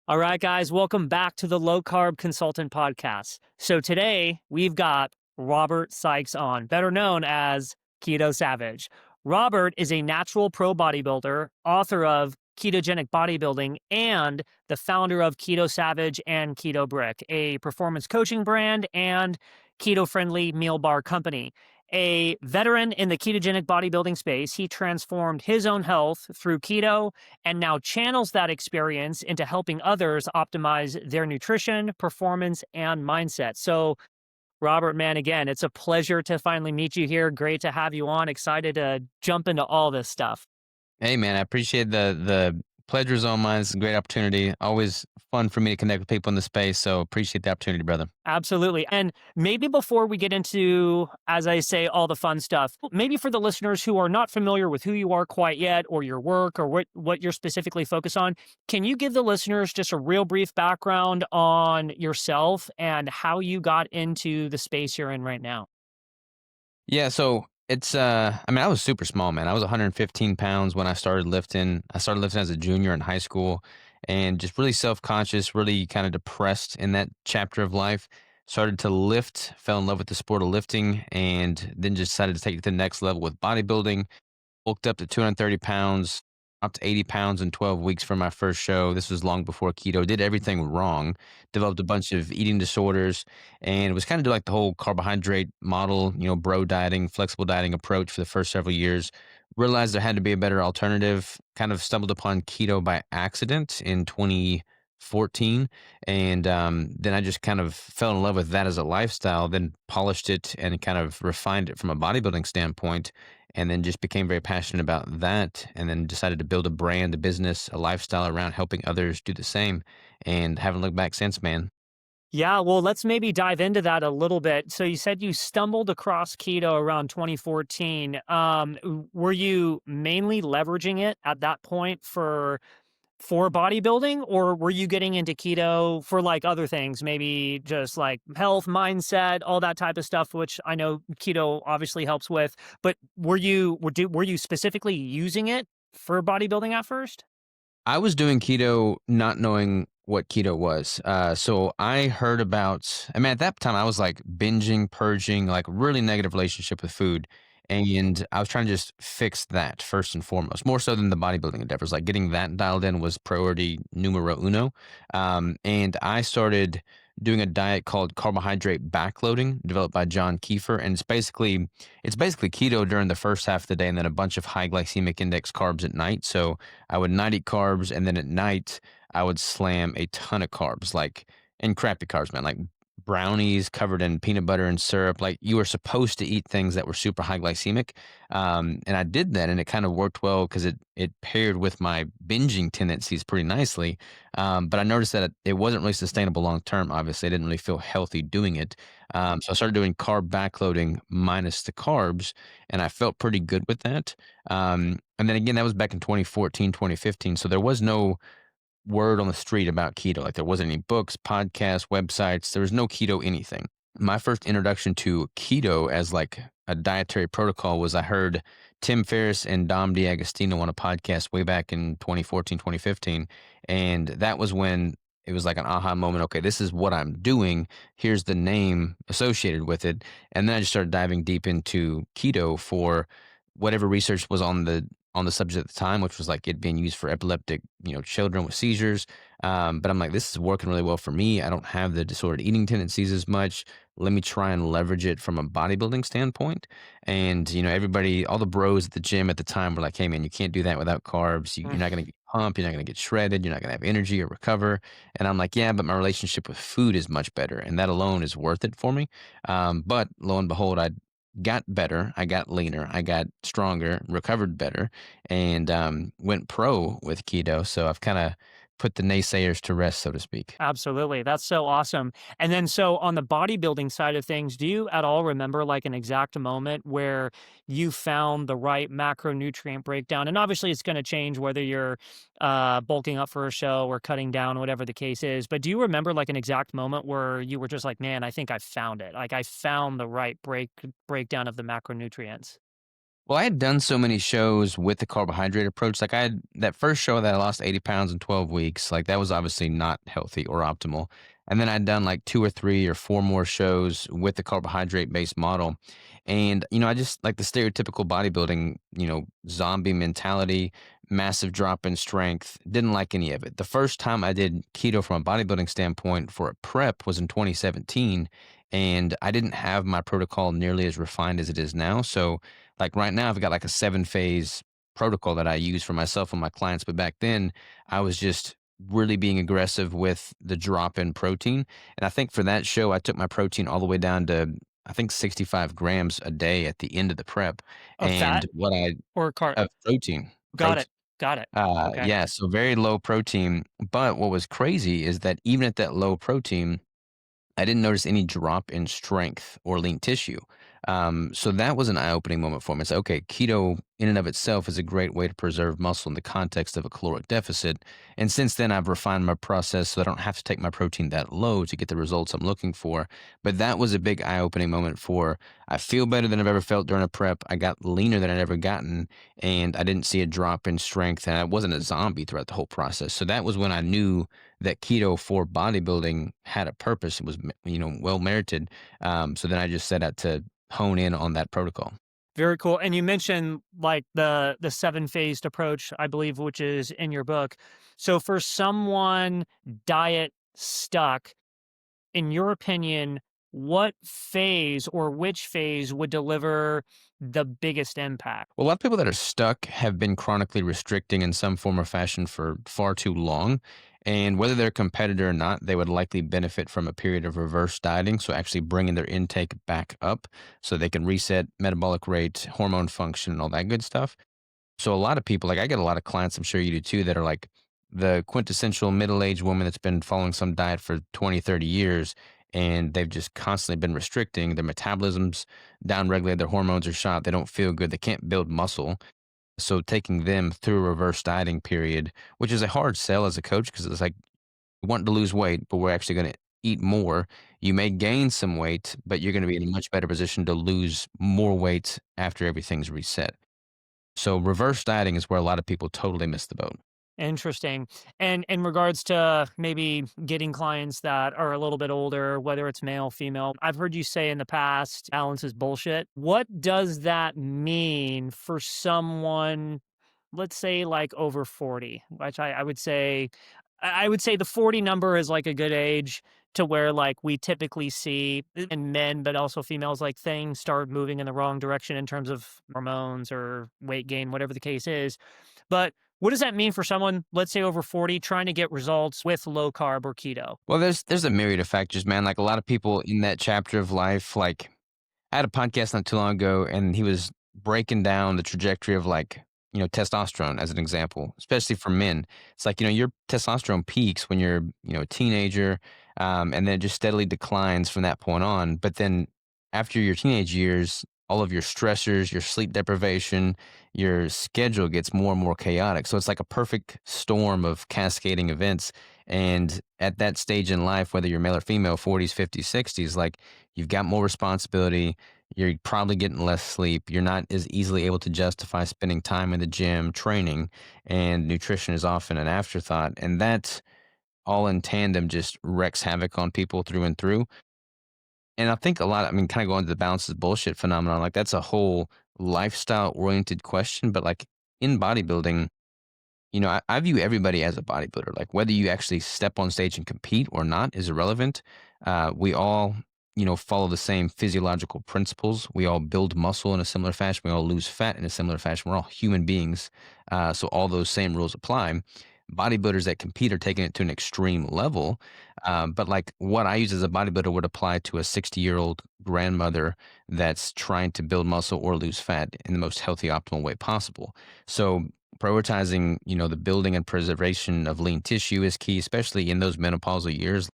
All right, guys, welcome back to the Low Carb Consultant Podcast. So today we've got Robert Sikes on, better known as Keto Savage. Robert is a natural pro bodybuilder, author of Ketogenic Bodybuilding, and the founder of Keto Savage and Keto Brick, a performance coaching brand and keto-friendly meal bar company. A veteran in the ketogenic bodybuilding space, he transformed his own health through keto and now channels that experience into helping others optimize their nutrition, performance, and mindset. So, Robert, man, again, it's a pleasure to finally meet you here. Great to have you on. Excited to jump into all this stuff. Hey man, I appreciate the pleasure's all mine. It's a great opportunity. Always fun for me to connect with people in the space. So appreciate the opportunity, brother. Absolutely. And maybe before we get into, as I say, all the fun stuff, maybe for the listeners who are not familiar with who you are quite yet or your work or what you're specifically focused on, can you give the listeners just a real brief background on yourself and how you got into the space you're in right now? Yeah, so it's I was super small, man. I was 115 pounds when I started lifting. I started lifting as a junior in high school and just really self-conscious, really kind of depressed in that chapter of life. Started to lift, fell in love with the sport of lifting, and then just decided to take it to the next level with bodybuilding. Bulked up to 230 pounds, up to 80 pounds in 12 weeks for my first show. This was long before keto. Did everything wrong. Developed a bunch of eating disorders and was kind of doing like the whole carbohydrate model, bro dieting, flexible dieting approach for the first several years. Realized there had to be a better alternative. Kind of stumbled upon keto by accident in 2014. And then I just kind of fell in love with that as a lifestyle, then polished it and kind of refined it from a bodybuilding standpoint and then just became very passionate about that and then decided to build a brand, a business, a lifestyle around helping others do the same and haven't looked back since, man. Yeah, well, let's maybe dive into that a little bit. So you said you stumbled across keto around 2014. Were you mainly leveraging it at that point for bodybuilding, or were you getting into keto for like other things, maybe just like health, mindset, all that type of stuff, which I know keto obviously helps with. But were you specifically using it for bodybuilding at first? I was doing keto not knowing what keto was. So I heard about, at that time I was like binging, purging, like really negative relationship with food. And I was trying to just fix that first and foremost, more so than the bodybuilding endeavors. Like getting that dialed in was priority numero uno. And I started doing a diet called carbohydrate backloading, developed by John Kiefer, and it's basically keto during the first half of the day, and then a bunch of high glycemic index carbs at night. So I would not eat carbs, and then at night I would slam a ton of carbs, like and crappy carbs, man, like brownies covered in peanut butter and syrup. Like you were supposed to eat things that were super high glycemic, and I did that, and it kind of worked well because it paired with my binging tendencies pretty nicely. But I noticed that it wasn't really sustainable long term. Obviously, I didn't really feel healthy doing it. So I started doing carb backloading minus the carbs, and I felt pretty good with that. And then again, that was back in 2014, 2015. So there was no word on the street about keto. Like there wasn't any books, podcasts, websites. There was no keto anything. My first introduction to keto as like a dietary protocol was I heard Tim Ferriss and Dom DiAgostino on a podcast way back in 2014, 2015. And that was when it was like an aha moment. Okay, this is what I'm doing. Here's the name associated with it. And then I just started diving deep into keto for whatever research was on the subject at the time, which was like it being used for epileptic, children with seizures. But I'm like, this is working really well for me. I don't have the disordered eating tendencies as much. Let me try and leverage it from a bodybuilding standpoint. And, everybody, all the bros at the gym at the time were like, hey, man, you can't do that without carbs. You're not going to get pumped. You're not going to get shredded. You're not going to have energy or recover. And I'm like, yeah, but my relationship with food is much better. And that alone is worth it for me. But lo and behold, I got better. I got leaner. I got stronger, recovered better, and went pro with keto. So I've kind of put the naysayers to rest, so to speak. Absolutely. That's so awesome. And then, so on the bodybuilding side of things, do you at all remember like an exact moment where you found the right macronutrient breakdown? And obviously, it's going to change whether you're bulking up for a show or cutting down, whatever the case is. But do you remember like an exact moment where you were just like, man, I think I found it. Like I found the right breakdown of the macronutrients. Well, I had done so many shows with the carbohydrate approach. Like I had that first show that I lost 80 pounds in 12 weeks. Like that was obviously not healthy or optimal. And then I'd done like two or three or four more shows with the carbohydrate based model. And, I just like the stereotypical bodybuilding, zombie mentality, massive drop in strength. Didn't like any of it. The first time I did keto from a bodybuilding standpoint for a prep was in 2017. And I didn't have my protocol nearly as refined as it is now. So, like right now, I've got like a 7 phase protocol that I use for myself and my clients. But back then, I was just really being aggressive with the drop in protein. And I think for that show, I took my protein all the way down to, I think, 65 grams a day at the end of the prep. Of And fat what I, or carb? of protein, Got it. Got it. Okay. yeah, so very low protein. But what was crazy is that even at that low protein, I didn't notice any drop in strength or lean tissue. So that was an eye-opening moment for me. It's like, okay, keto in and of itself is a great way to preserve muscle in the context of a caloric deficit. And since then, I've refined my process so I don't have to take my protein that low to get the results I'm looking for. But that was a big eye-opening moment for I feel better than I've ever felt during a prep. I got leaner than I'd ever gotten, and I didn't see a drop in strength, and I wasn't a zombie throughout the whole process. So that was when I knew that keto for bodybuilding had a purpose. It was, well merited. So then I just set out to hone in on that protocol. Very cool. And you mentioned like the 7 phased approach, I believe, which is in your book. So for someone diet stuck, in your opinion, what phase or which phase would deliver the biggest impact? Well, a lot of people that are stuck have been chronically restricting in some form or fashion for far too long. And whether they're a competitor or not, they would likely benefit from a period of reverse dieting. So, actually bringing their intake back up so they can reset metabolic rate, hormone function, and all that good stuff. So a lot of people, like I get a lot of clients, I'm sure you do too, that are like the quintessential middle-aged woman that's been following some diet for 20, 30 years, and they've just constantly been restricting. Their metabolism's downregulated, their hormones are shot, they don't feel good, they can't build muscle. So taking them through a reverse dieting period, which is a hard sell as a coach because it's like, we want to lose weight, but we're actually going to eat more. You may gain some weight, but you're going to be in a much better position to lose more weight after everything's reset. So reverse dieting is where a lot of people totally miss the boat. Interesting. And in regards to maybe getting clients that are a little bit older, whether it's male, female, I've heard you say in the past, balance is bullshit. What does that mean for someone, let's say like over 40, which I would say, I would say the 40 number is like a good age to where like we typically see in men, but also females, like things start moving in the wrong direction in terms of hormones or weight gain, whatever the case is. But what does that mean for someone, let's say over 40, trying to get results with low carb or keto? Well, there's a myriad of factors, man. Like a lot of people in that chapter of life, like I had a podcast not too long ago, and he was breaking down the trajectory of like, testosterone as an example, especially for men. It's like, your testosterone peaks when you're, a teenager, and then it just steadily declines from that point on. But then after your teenage years, all of your stressors, your sleep deprivation, your schedule gets more and more chaotic. So it's like a perfect storm of cascading events. And at that stage in life, whether you're male or female, 40s, 50s, 60s, like you've got more responsibility. You're probably getting less sleep. You're not as easily able to justify spending time in the gym training, and nutrition is often an afterthought. And that all in tandem just wreaks havoc on people through and through. And I think a lot, I mean, kind of going to the balance is bullshit phenomenon, like that's a whole lifestyle oriented question. But like in bodybuilding, I view everybody as a bodybuilder. Like whether you actually step on stage and compete or not is irrelevant. We all, follow the same physiological principles. We all build muscle in a similar fashion. We all lose fat in a similar fashion. We're all human beings. So all those same rules apply. Bodybuilders that compete are taking it to an extreme level. But like what I use as a bodybuilder would apply to a 60-year-old grandmother that's trying to build muscle or lose fat in the most healthy, optimal way possible. So prioritizing, the building and preservation of lean tissue is key, especially in those menopausal years.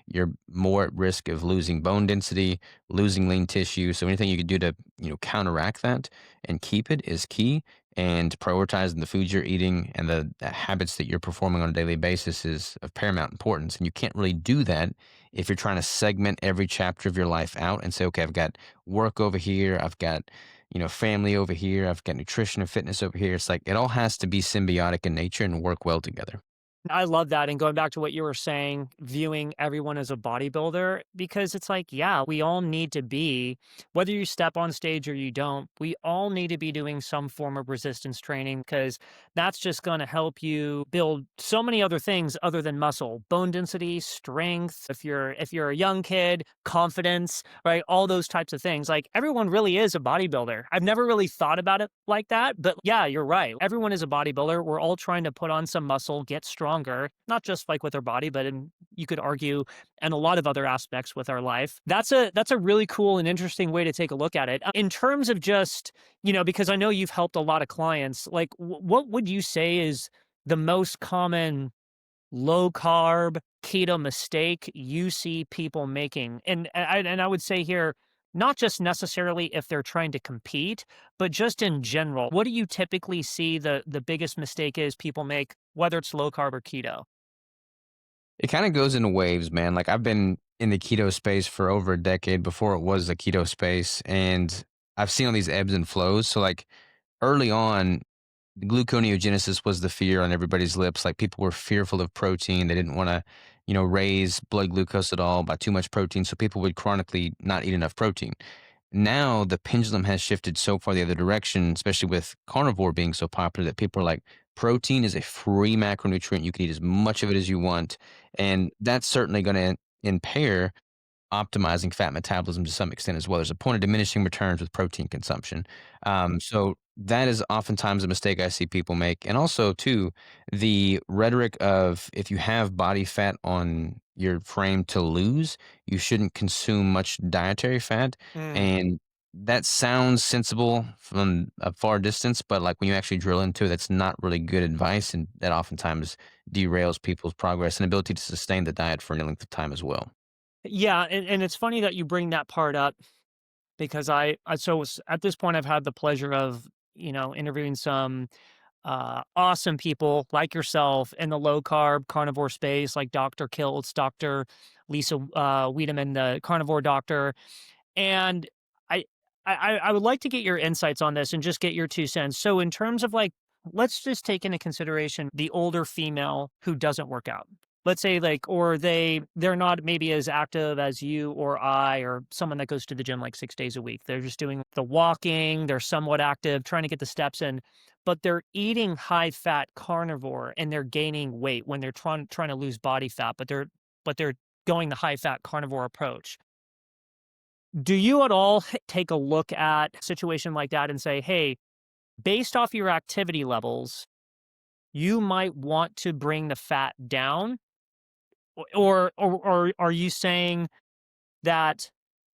You're more at risk of losing bone density, losing lean tissue. So anything you can do to, counteract that and keep it is key. And prioritizing the foods you're eating and the habits that you're performing on a daily basis is of paramount importance. And you can't really do that if you're trying to segment every chapter of your life out and say, okay, I've got work over here, I've got, family over here. I've got nutrition and fitness over here. It's like it all has to be symbiotic in nature and work well together. I love that. And going back to what you were saying, viewing everyone as a bodybuilder, because it's like, yeah, we all need to be, whether you step on stage or you don't, we all need to be doing some form of resistance training because that's just going to help you build so many other things other than muscle, bone density, strength. If you're a young kid, confidence, right? All those types of things. Like everyone really is a bodybuilder. I've never really thought about it like that, but yeah, you're right. Everyone is a bodybuilder. We're all trying to put on some muscle, get stronger, not just like with our body, but you could argue and a lot of other aspects with our life. That's a really cool and interesting way to take a look at it. In terms of just, because I know you've helped a lot of clients, like what would you say is the most common low carb keto mistake you see people making? And I would say here, not just necessarily if they're trying to compete, but just in general. What do you typically see the biggest mistake is people make, whether it's low carb or keto? It kind of goes in waves, man. Like I've been in the keto space for over a decade before it was the keto space, and I've seen all these ebbs and flows. So like early on, gluconeogenesis was the fear on everybody's lips. Like people were fearful of protein. They didn't want to, raise blood glucose at all by too much protein. So people would chronically not eat enough protein. Now the pendulum has shifted so far the other direction, especially with carnivore being so popular that people are like, protein is a free macronutrient. You can eat as much of it as you want. And that's certainly going to impair optimizing fat metabolism to some extent as well. There's a point of diminishing returns with protein consumption. So that is oftentimes a mistake I see people make. And also, too, the rhetoric of if you have body fat on your frame to lose, you shouldn't consume much dietary fat. Mm. And that sounds sensible from a far distance, but like when you actually drill into it, that's not really good advice. And that oftentimes derails people's progress and ability to sustain the diet for any length of time as well. Yeah, and it's funny that you bring that part up because at this point I've had the pleasure of interviewing some awesome people like yourself in the low carb carnivore space, like Dr. Kiltz, Dr. Lisa Wiedemann, the carnivore doctor. And I, I would like to get your insights on this and just get your 2 cents. So in terms of like, let's just take into consideration the older female who doesn't work out. Let's say like, or they're not maybe as active as you or I or someone that goes to the gym like 6 days a week. They're just doing the walking. They're somewhat active, trying to get the steps in, but they're eating high fat carnivore and they're gaining weight when they're trying to lose body fat, but they're going the high fat carnivore approach. Do you at all take a look at a situation like that and say, hey, based off your activity levels, you might want to bring the fat down? Or are you saying that,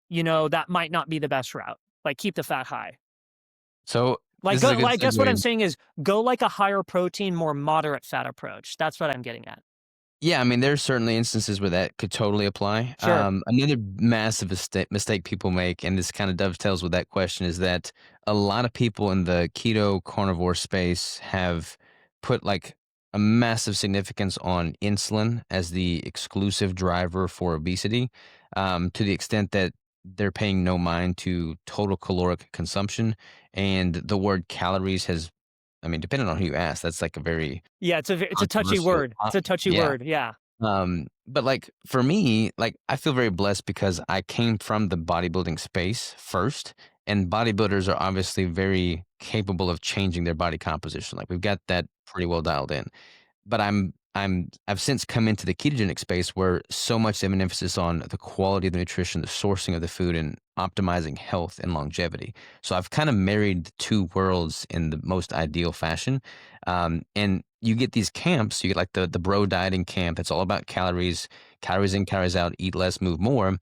that might not be the best route? Like keep the fat high. So Like this is go a good like I guess what I'm segue. saying is go like a higher protein, more moderate fat approach. That's what I'm getting at. Yeah, I mean, there's certainly instances where that could totally apply. Sure. Another massive mistake people make, and this kind of dovetails with that question, is that a lot of people in the keto carnivore space have put like a massive significance on insulin as the exclusive driver for obesity, to the extent that they're paying no mind to total caloric consumption. And the word calories has, I mean, depending on who you ask, that's like a very Yeah, it's a touchy controversial word. It's a touchy yeah. word. Yeah. But like for me, like I feel very blessed because I came from the bodybuilding space first, and bodybuilders are obviously very capable of changing their body composition. Like we've got that pretty well dialed in. But I've since come into the ketogenic space where so much of an emphasis on the quality of the nutrition, the sourcing of the food, and optimizing health and longevity. So I've kind of married the two worlds in the most ideal fashion. And you get these camps, you get like the bro dieting camp. It's all about calories, calories in, calories out, eat less, move more.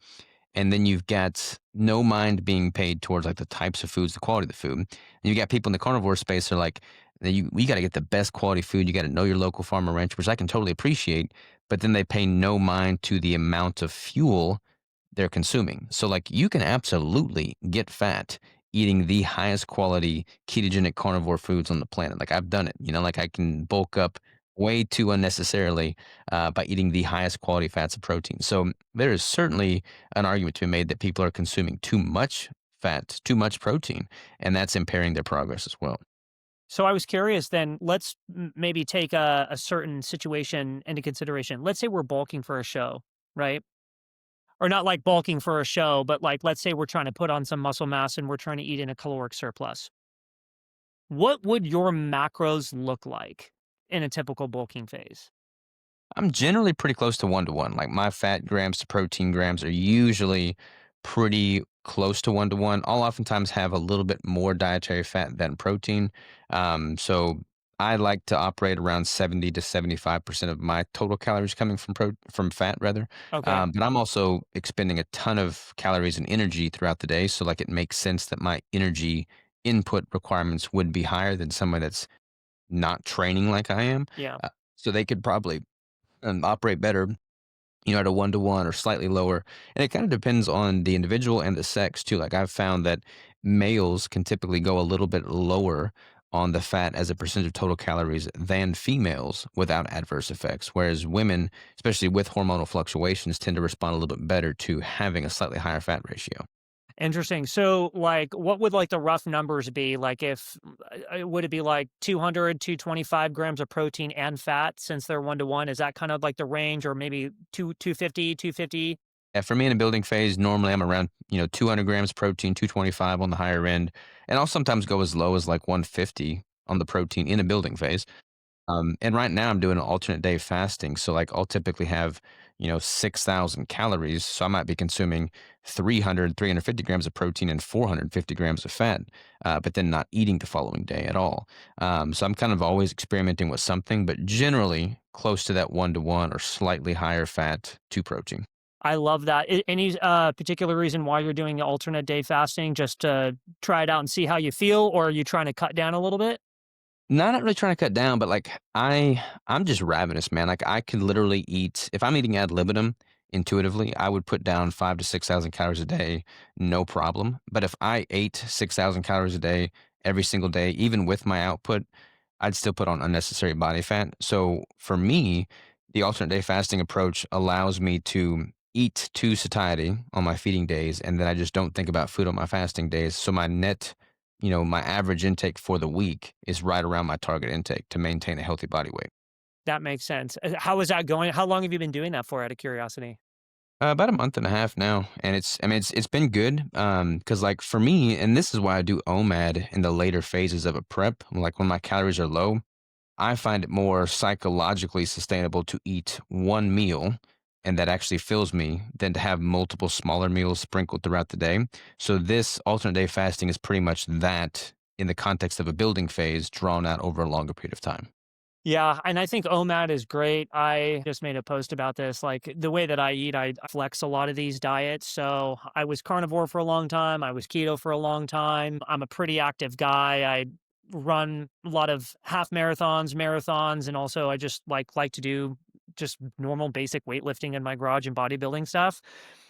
And then you've got no mind being paid towards like the types of foods, the quality of the food. And you got people in the carnivore space that are like, you got to get the best quality food. You got to know your local farmer ranch, which I can totally appreciate. But then they pay no mind to the amount of fuel they're consuming. So like you can absolutely get fat eating the highest quality ketogenic carnivore foods on the planet. Like I've done it, like I can bulk up way too unnecessarily by eating the highest quality fats and protein. So there is certainly an argument to be made that people are consuming too much fat, too much protein, and that's impairing their progress as well. So I was curious then, let's maybe take a certain situation into consideration. Let's say we're bulking for a show, right? Or not like bulking for a show, but like let's say we're trying to put on some muscle mass and we're trying to eat in a caloric surplus. What would your macros look like in a typical bulking phase? I'm generally pretty close to 1 to 1. Like my fat grams to protein grams are usually pretty close to 1 to 1. I'll oftentimes have a little bit more dietary fat than protein. So I like to operate around 70 to 75% of my total calories coming from fat rather. Okay. But I'm also expending a ton of calories and energy throughout the day. So like it makes sense that my energy input requirements would be higher than someone that's not training like I am. Yeah. So they could probably operate better, at a 1 to 1 or slightly lower. And it kind of depends on the individual and the sex too. Like I've found that males can typically go a little bit lower on the fat as a percentage of total calories than females without adverse effects. Whereas women, especially with hormonal fluctuations, tend to respond a little bit better to having a slightly higher fat ratio. Interesting. So, like, what would like the rough numbers be? Like, if would it be like 200, 225 grams of protein and fat since they're 1 to 1? Is that kind of like the range, or maybe 250, 250? Yeah, for me in a building phase, normally I'm around, 200 grams protein, 225 on the higher end. And I'll sometimes go as low as like 150 on the protein in a building phase. And right now I'm doing an alternate day fasting. So like I'll typically have, 6,000 calories. So I might be consuming 350 grams of protein and 450 grams of fat, but then not eating the following day at all. So I'm kind of always experimenting with something, but generally close to that 1 to 1 or slightly higher fat to protein. I love that. Any particular reason why you're doing the alternate day fasting? Just to try it out and see how you feel, or are you trying to cut down a little bit? Not really trying to cut down, but, like, I'm just ravenous, man, like, I could literally eat if I'm eating ad libitum, intuitively, I would put down 5 to 6,000 calories a day, no problem, but if I ate 6,000 calories a day every single day, even with my output, I'd still put on unnecessary body fat, so, for me, the alternate day fasting approach allows me to eat to satiety on my feeding days, and then I just don't think about food on my fasting days, so my average intake for the week is right around my target intake to maintain a healthy body weight. That makes sense. How is that going? How long have you been doing that for, out of curiosity? About a month and a half now, and it's been good. Because like for me, and this is why I do OMAD in the later phases of a prep. Like when my calories are low, I find it more psychologically sustainable to eat one meal and that actually fills me than to have multiple smaller meals sprinkled throughout the day. So this alternate day fasting is pretty much that in the context of a building phase drawn out over a longer period of time. Yeah, and I think OMAD is great. I just made a post about this. Like the way that I eat, I flex a lot of these diets. So I was carnivore for a long time. I was keto for a long time. I'm a pretty active guy. I run a lot of half marathons, and also I just like to do just normal basic weightlifting in my garage and bodybuilding stuff.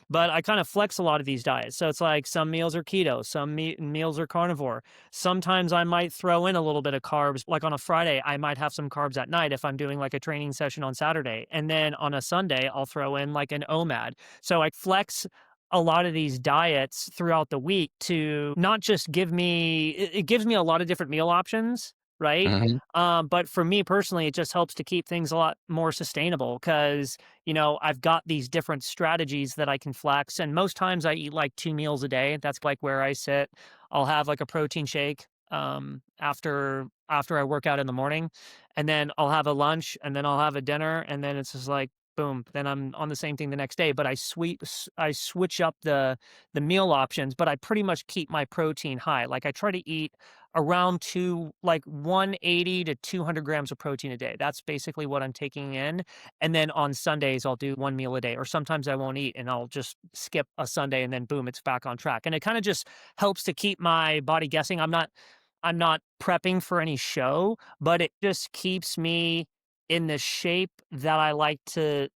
But I kind of flex a lot of these diets. So it's like some meals are keto, some meals are carnivore. Sometimes I might throw in a little bit of carbs. Like on a Friday, I might have some carbs at night if I'm doing like a training session on Saturday. And then on a Sunday, I'll throw in like an OMAD. So I flex a lot of these diets throughout the week to not just it gives me a lot of different meal options, right? Mhm. But for me personally, it just helps to keep things a lot more sustainable because, I've got these different strategies that I can flex. And most times I eat like 2 meals a day. That's like where I sit. I'll have like a protein shake after I work out in the morning. And then I'll have a lunch and then I'll have a dinner. And then it's just like, boom, then I'm on the same thing the next day. But I switch up the meal options, but I pretty much keep my protein high. Like I try to eat around 180 to 200 grams of protein a day. That's basically what I'm taking in. And then on Sundays, I'll do one meal a day, or sometimes I won't eat and I'll just skip a Sunday and then boom, it's back on track. And it kind of just helps to keep my body guessing. I'm not prepping for any show, but it just keeps me in the shape that I like to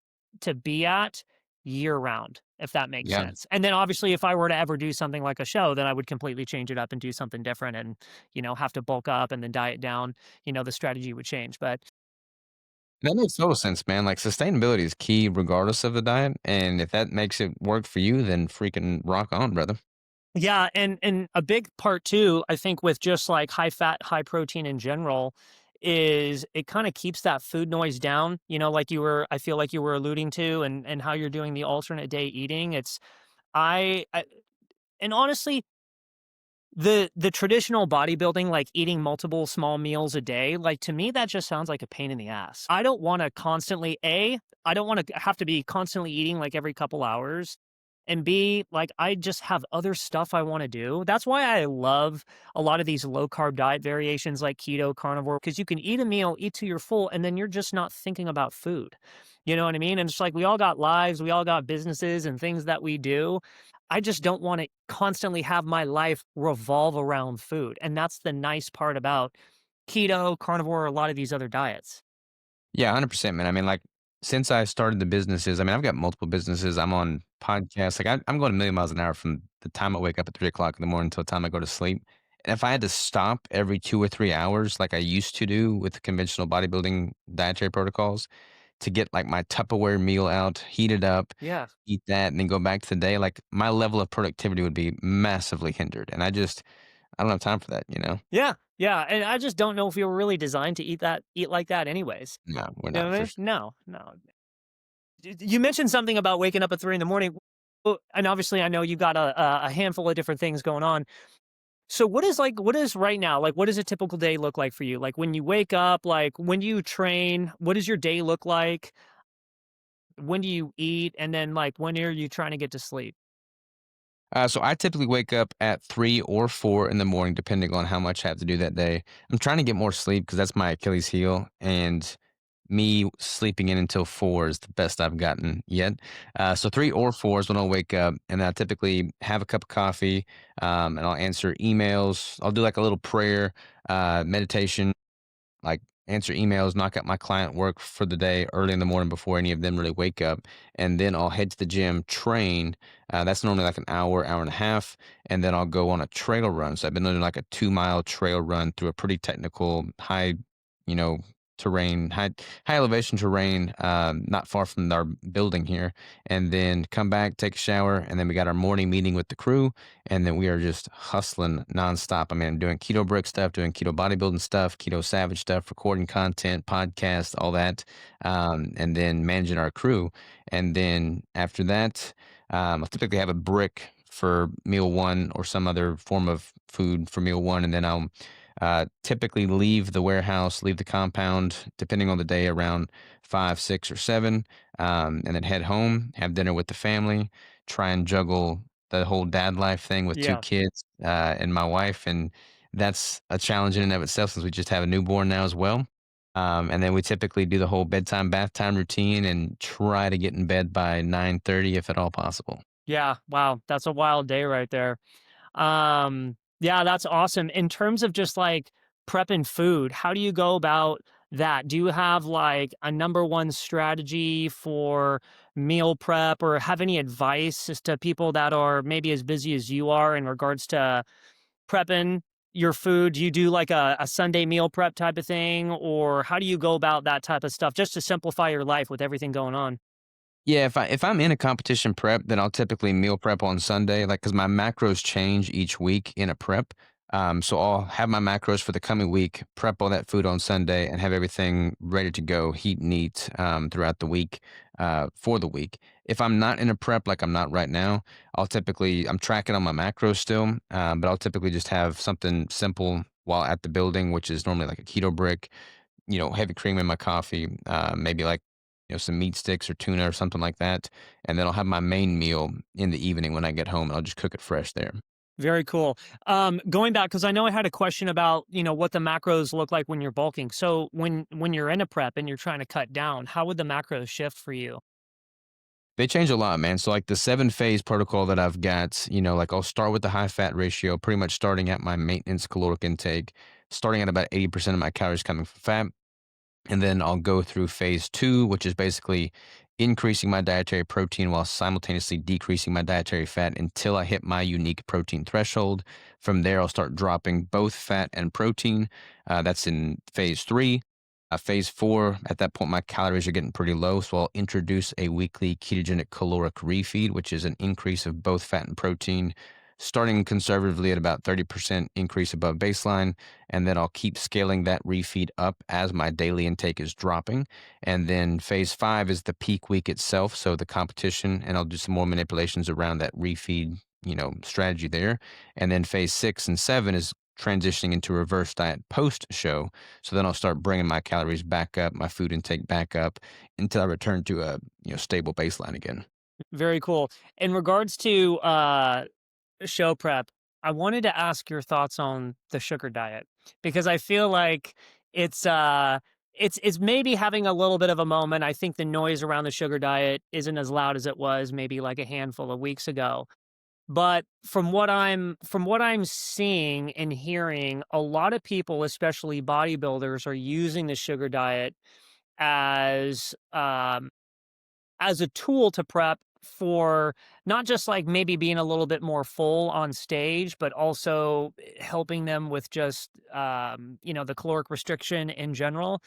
be at year round, if that makes Yeah. sense. And then obviously if I were to ever do something like a show, then I would completely change it up and do something different and, have to bulk up and then diet down, the strategy would change. But That makes total sense, man. Like sustainability is key regardless of the diet. And if that makes it work for you, then freaking rock on, brother. Yeah, and a big part too, I think with just like high fat, high protein in general, is it kind of keeps that food noise down, like I feel like you were alluding to, and how you're doing the alternate day eating. I and honestly, the traditional bodybuilding, like eating multiple small meals a day, like to me, that just sounds like a pain in the ass. I don't want to constantly, I don't want to have to be constantly eating like every couple hours. And B, like I just have other stuff I want to do. That's why I love a lot of these low carb diet variations like keto, carnivore, because you can eat a meal, eat till you're full, and then you're just not thinking about food. You know what I mean? And it's like we all got lives, we all got businesses and things that we do. I just don't want to constantly have my life revolve around food. And that's the nice part about keto, carnivore, a lot of these other diets. Yeah, 100%, man. I mean, like, since I started the businesses, I mean, I've got multiple businesses. I'm on podcasts. Like, I'm going a million miles an hour from the time I wake up at 3 o'clock in the morning until the time I go to sleep. And if I had to stop every 2 or 3 hours, like I used to do with conventional bodybuilding dietary protocols, to get like my Tupperware meal out, heat it up, Yeah. eat that, and then go back to the day, like my level of productivity would be massively hindered. And I don't have time for that. Yeah. Yeah. And I just don't know if you were really designed to eat like that anyways. No, we're You know not what I for mean? sure. No, no. You mentioned something about waking up at 3 in the morning. Well, and obviously I know you got a handful of different things going on. So what is right now, like what does a typical day look like for you? Like when you wake up, like when do you train, what does your day look like? When do you eat? And then like when are you trying to get to sleep? So I typically wake up at 3 or 4 in the morning, depending on how much I have to do that day. I'm trying to get more sleep because that's my Achilles heel, and me sleeping in until 4 is the best I've gotten yet. So 3 or 4 is when I'll wake up, and I typically have a cup of coffee, and I'll answer emails. I'll do like a little prayer, meditation, like answer emails, knock out my client work for the day early in the morning before any of them really wake up. And then I'll head to the gym, train. That's normally like an hour, hour and a half. And then I'll go on a trail run. So I've been doing like a 2 mile trail run through a pretty technical, high, you know, terrain, high elevation terrain, not far from our building here. And then come back, take a shower. And then we got our morning meeting with the crew, and then we are just hustling nonstop. I mean, doing keto brick stuff, doing keto bodybuilding stuff, keto savage stuff, recording content, podcasts, all that, and then managing our crew. And then after that, I'll typically have a brick for meal one or some other form of food for meal one, and then I'll typically leave the warehouse, leave the compound, depending on the day, around 5, 6, or 7, and then head home, have dinner with the family, try and juggle the whole dad life thing with 2 Yeah. kids, and my wife, and that's a challenge in and of itself since we just have a newborn now as well. And then we typically do the whole bedtime, bath time routine and try to get in bed by 9:30 if at all possible. Yeah. Wow. That's a wild day right there. Yeah, that's awesome. In terms of just like prepping food, how do you go about that? Do you have like a number one strategy for meal prep or have any advice as to people that are maybe as busy as you are in regards to prepping your food? Do you do like a Sunday meal prep type of thing? Or how do you go about that type of stuff just to simplify your life with everything going on? Yeah, if I'm in a competition prep, then I'll typically meal prep on Sunday, like because my macros change each week in a prep. So I'll have my macros for the coming week, prep all that food on Sunday, and have everything ready to go, heat and eat throughout the week for the week. If I'm not in a prep, like I'm not right now, I'm tracking on my macros still, but I'll typically just have something simple while at the building, which is normally like a keto brick, heavy cream in my coffee, maybe like, some meat sticks or tuna or something like that. And then I'll have my main meal in the evening when I get home, and I'll just cook it fresh there. Very cool. Going back, because I know I had a question about, what the macros look like when you're bulking. So when you're in a prep and you're trying to cut down, how would the macros shift for you? They change a lot, man. So like the 7 phase protocol that I've got, like I'll start with the high fat ratio, pretty much starting at my maintenance caloric intake, starting at about 80% of my calories coming from fat. And then I'll go through phase two, which is basically increasing my dietary protein while simultaneously decreasing my dietary fat until I hit my unique protein threshold. From there, I'll start dropping both fat and protein. That's in phase three. Phase four, at that point, my calories are getting pretty low. So I'll introduce a weekly ketogenic caloric refeed, which is an increase of both fat and protein starting conservatively at about 30% increase above baseline. And then I'll keep scaling that refeed up as my daily intake is dropping. And then phase 5 is the peak week itself. So the competition, and I'll do some more manipulations around that refeed, strategy there. And then phase 6 and 7 is transitioning into reverse diet post show. So then I'll start bringing my calories back up, my food intake back up until I return to a stable baseline again. Very cool. In regards to show prep, I wanted to ask your thoughts on the sugar diet because I feel like it's uh it's maybe having a little bit of a moment. I think the noise around the sugar diet isn't as loud as it was maybe like a handful of weeks ago. But from what I'm seeing and hearing, a lot of people, especially bodybuilders, are using the sugar diet as as a tool to prep for not just like maybe being a little bit more full on stage, but also helping them with just the caloric restriction in general.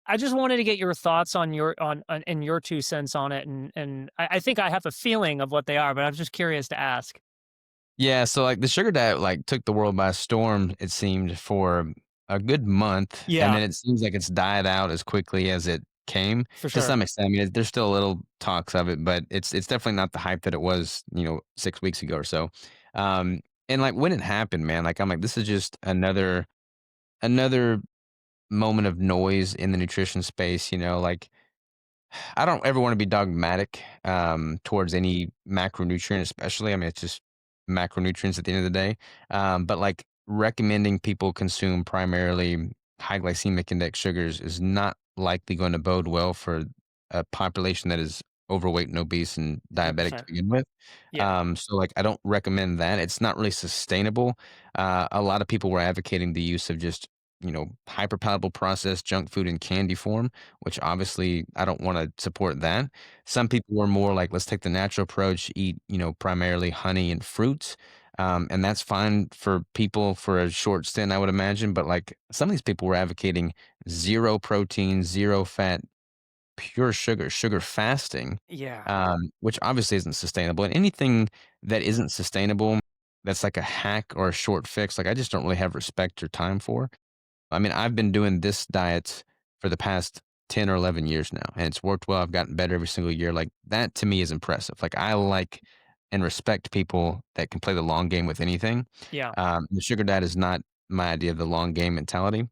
I just wanted to get your thoughts on your and your 2 cents on it, and I think I have a feeling of what they are, but I'm just curious to ask. Yeah, so like the sugar diet like took the world by storm, it seemed, for a good month, and Yeah, then it seems like it's died out as quickly as it came for to sure. some extent. I mean, there's still a little talks of it, but it's definitely not the hype that it was, 6 weeks ago or so. Um, and like when it happened, man, like I'm like, this is just another moment of noise in the nutrition space, like I don't ever want to be dogmatic towards any macronutrient, especially. I mean, it's just macronutrients at the end of the day. But like recommending people consume primarily high glycemic index sugars is not likely going to bode well for a population that is overweight and obese and diabetic to 100%. begin with. Yeah. So like I don't recommend that. It's not really sustainable. A lot of people were advocating the use of just hyper palatable processed junk food in candy form, which obviously I don't wanna support that. Some people were more like, "Let's take the natural approach, eat, primarily honey and fruits," and that's fine for people for a short stint, I would imagine, but, like, some of these people were advocating 0 protein, 0 fat, pure sugar, sugar fasting, Yeah. which obviously isn't sustainable, and anything that isn't sustainable, that's like a hack or a short fix, like, I just don't really have respect or time for. I mean, I've been doing this diet for the past 10 or 11 years now, and it's worked well. I've gotten better every single year. Like, that to me is impressive. Like, I like and respect people that can play the long game with anything. Yeah. The sugar diet is not my idea of the long game mentality.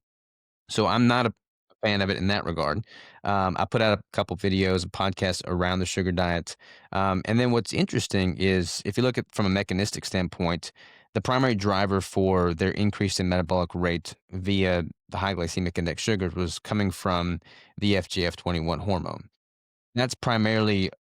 So I'm not a fan of it in that regard. I put out a couple videos, a podcast around the sugar diet. And then what's interesting is if you look at from a mechanistic standpoint, the primary driver for their increase in metabolic rate via the high glycemic index sugars was coming from the FGF21 hormone. That's primarily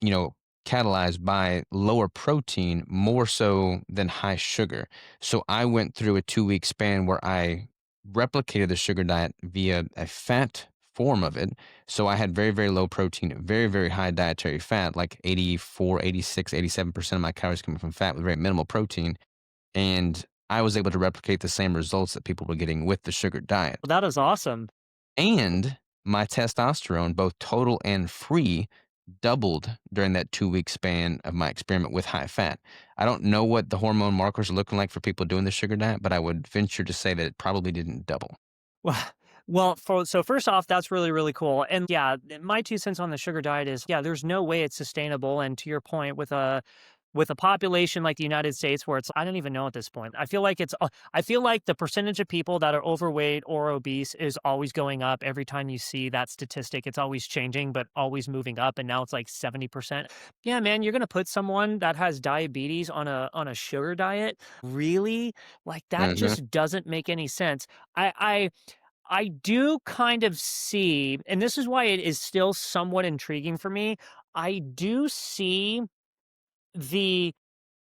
you know, catalyzed by lower protein more so than high sugar. So I went through a 2-week span where I replicated the sugar diet via a fat form of it. So I had very, very low protein, very, very high dietary fat, like 84, 86, 87% of my calories coming from fat with very minimal protein. And I was able to replicate the same results that people were getting with the sugar diet. Well, that is awesome. And my testosterone, both total and free, doubled during that 2-week span of my experiment with high fat. I don't know what the hormone markers are looking like for people doing the sugar diet, but I would venture to say that it probably didn't double. Well, so first off, that's really, really cool. And yeah, my 2 cents on the sugar diet is, yeah, there's no way it's sustainable. And to your point, with a population like the United States, where it's I don't even know at this point. I feel like the percentage of people that are overweight or obese is always going up. Every time you see that statistic, it's always changing, but always moving up. And now it's like 70%. Yeah, man, you're gonna put someone that has diabetes on a sugar diet? Really? Like that Mhm. just doesn't make any sense. I do kind of see, and this is why it is still somewhat intriguing for me. I do see the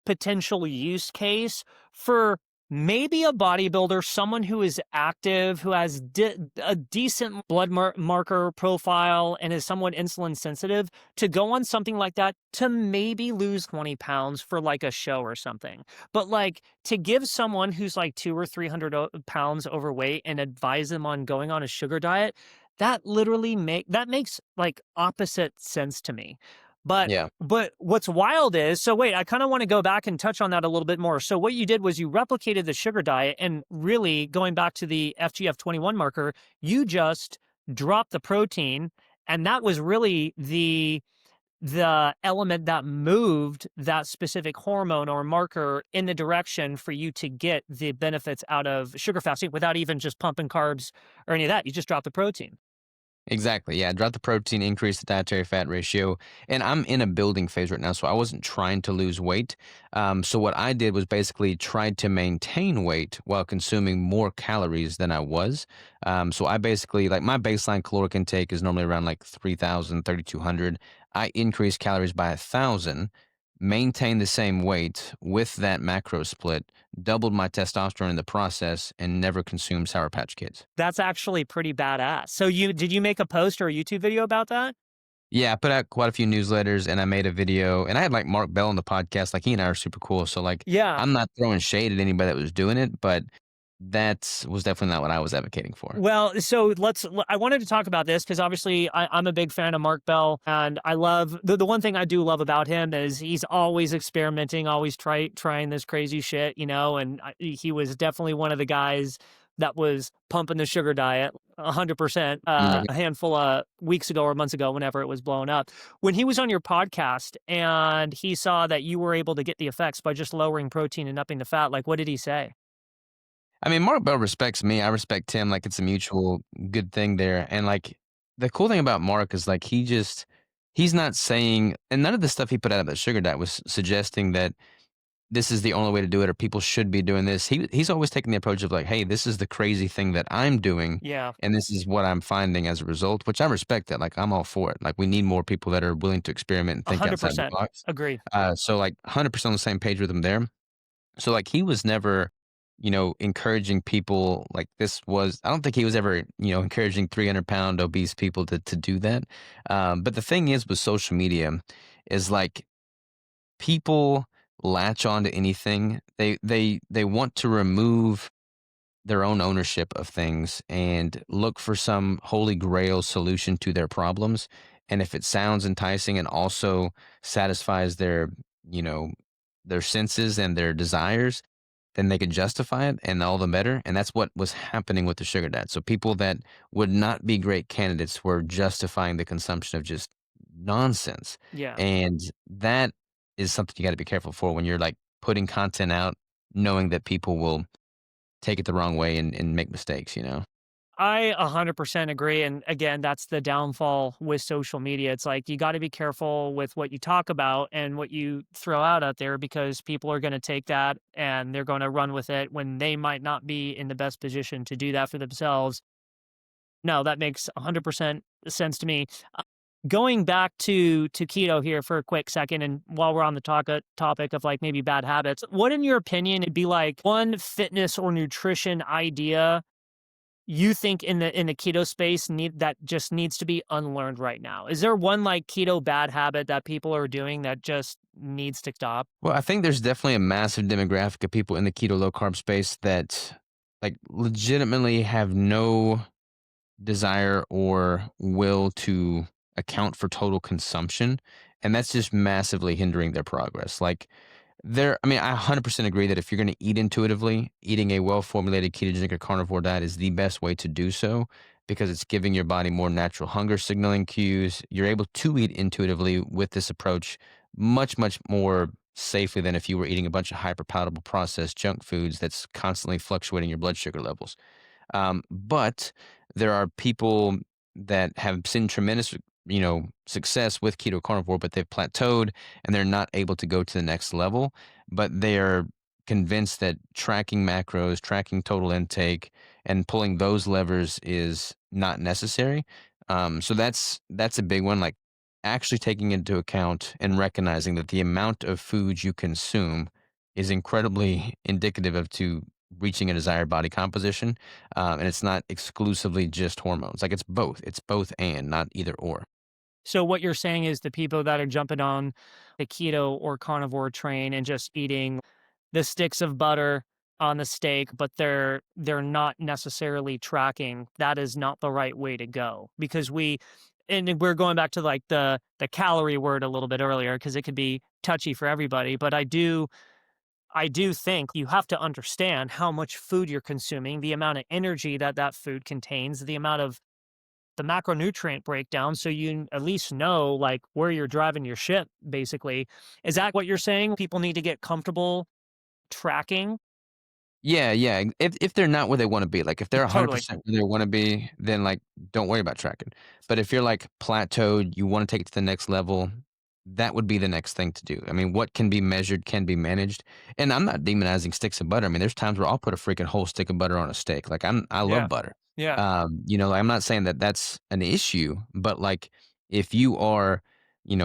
potential use case for maybe a bodybuilder, someone who is active, who has a decent blood marker profile and is somewhat insulin sensitive, to go on something like that to maybe lose 20 pounds for like a show or something. But like to give someone who's like 200 or 300 pounds overweight and advise them on going on a sugar diet, that literally makes like opposite sense to me. But Yeah. but what's wild is, so wait, I kind of want to go back and touch on that a little bit more. So what you did was you replicated the sugar diet, and really going back to the FGF21 marker, you just dropped the protein, and that was really the element that moved that specific hormone or marker in the direction for you to get the benefits out of sugar fasting without even just pumping carbs or any of that. You just drop the protein. Exactly. Yeah. Drop the protein, increase the dietary fat ratio. And I'm in a building phase right now. So I wasn't trying to lose weight. So what I did was basically tried to maintain weight while consuming more calories than I was. So I basically, like, my baseline caloric intake is normally around like 3,000, 3,200. I increased calories by 1,000, maintained the same weight with that macro split, doubled my testosterone in the process, and never consumed Sour Patch Kids. That's actually pretty badass. So did you make a post or a YouTube video about that? Yeah, I put out quite a few newsletters and I made a video and I had like Mark Bell on the podcast. Like he and I are super cool. So like Yeah. I'm not throwing shade at anybody that was doing it, but that was definitely not what I was advocating for. Well, so I wanted to talk about this because obviously I'm a big fan of Mark Bell, and I love the one thing I do love about him is he's always experimenting, always trying this crazy shit, and he was definitely one of the guys that was pumping the sugar diet 100% Right. a handful of weeks ago or months ago, whenever it was blowing up. When he was on your podcast and he saw that you were able to get the effects by just lowering protein and upping the fat, like, what did he say? I mean, Mark Bell respects me. I respect him. Like it's a mutual good thing there. And like the cool thing about Mark is like he's not saying, and none of the stuff he put out about sugar diet was suggesting that this is the only way to do it or people should be doing this. He's always taking the approach of like, hey, this is the crazy thing that I'm doing Yeah, and this is what I'm finding as a result, which I respect that. Like I'm all for it. Like we need more people that are willing to experiment and think outside the 100% box. agree. So like 100% on the same page with him there. So like he was never, encouraging people like this was, I don't think he was ever, encouraging 300-pound obese people to do that. But the thing is with social media is like people latch on to anything. They want to remove their own ownership of things and look for some holy grail solution to their problems. And if it sounds enticing and also satisfies you know, their senses and their desires, then they could justify it and all the better. And that's what was happening with the sugar diet. So people that would not be great candidates were justifying the consumption of just nonsense. Yeah. And that is something you got to be careful for when you're like putting content out, knowing that people will take it the wrong way and make mistakes. I 100% agree. And again, that's the downfall with social media. It's like you got to be careful with what you talk about and what you throw out there because people are going to take that and they're going to run with it when they might not be in the best position to do that for themselves. No, that makes 100% sense to me. Uh, Going back to keto here for a quick second, and while we're on the topic of like maybe bad habits, what in your opinion would be like one fitness or nutrition idea you think in the keto space that just needs to be unlearned right now? Is there one like keto bad habit that people are doing that just needs to stop? Well, I think there's definitely a massive demographic of people in the keto low carb space that like legitimately have no desire or will to account for total consumption. And that's just massively hindering their progress. Like I mean, I 100% agree that if you're going to eat intuitively, eating a well formulated ketogenic or carnivore diet is the best way to do so because it's giving your body more natural hunger signaling cues. You're able to eat intuitively with this approach much, much more safely than if you were eating a bunch of hyper palatable processed junk foods that's constantly fluctuating your blood sugar levels. But there are people that have seen tremendous, success with keto carnivore, but they've plateaued and they're not able to go to the next level. But they are convinced that tracking macros, tracking total intake, and pulling those levers is not necessary. So that's a big one. Like actually taking into account and recognizing that the amount of food you consume is incredibly indicative of to reaching a desired body composition. And it's not exclusively just hormones. Like it's both. It's both and not either or. So what you're saying is the people that are jumping on the keto or carnivore train and just eating the sticks of butter on the steak, but they're not necessarily tracking, that is not the right way to go. Because and then we're going back to like the calorie word a little bit earlier because it could be touchy for everybody, but I do think you have to understand how much food you're consuming, the amount of energy that that food contains, the amount of the macronutrient breakdown, so you at least know like where you're driving your ship, basically. Is that what you're saying? People need to get comfortable tracking? Yeah, yeah. If they're not where they wanna be, like, if they're Totally. 100% where they wanna be, then, like, don't worry about tracking. But if you're, like, plateaued, you wanna take it to the next level, that would be the next thing to do. I mean, what can be measured can be managed, and I'm not demonizing sticks of butter. I mean, there's times where I'll put a freaking whole stick of butter on a steak. Like, I love Yeah. butter. Yeah. I'm not saying that that's an issue, but, like, if you are,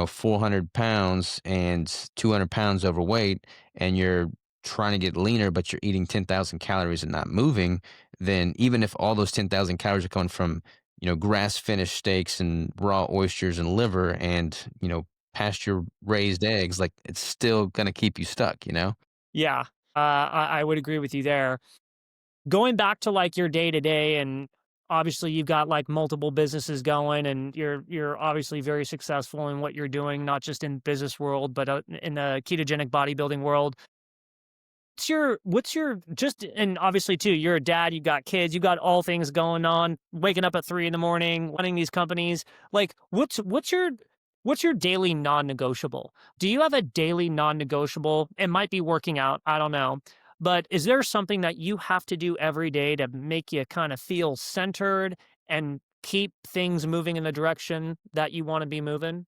400 pounds and 200 pounds overweight and you're trying to get leaner, but you're eating 10,000 calories and not moving, then even if all those 10,000 calories are coming from, grass finished steaks and raw oysters and liver and, pasture raised eggs, like it's still going to keep you stuck. Yeah. I would agree with you there. Going back to like your day to day, and obviously you've got like multiple businesses going, and you're obviously very successful in what you're doing, not just in business world, but in the ketogenic bodybuilding world. What's your just, and obviously too, you're a dad, you got kids, you got all things going on, waking up at 3 in the morning, running these companies. Like, what's your daily non-negotiable? Do you have a daily non-negotiable? It might be working out, I don't know. But is there something that you have to do every day to make you kind of feel centered and keep things moving in the direction that you want to be moving?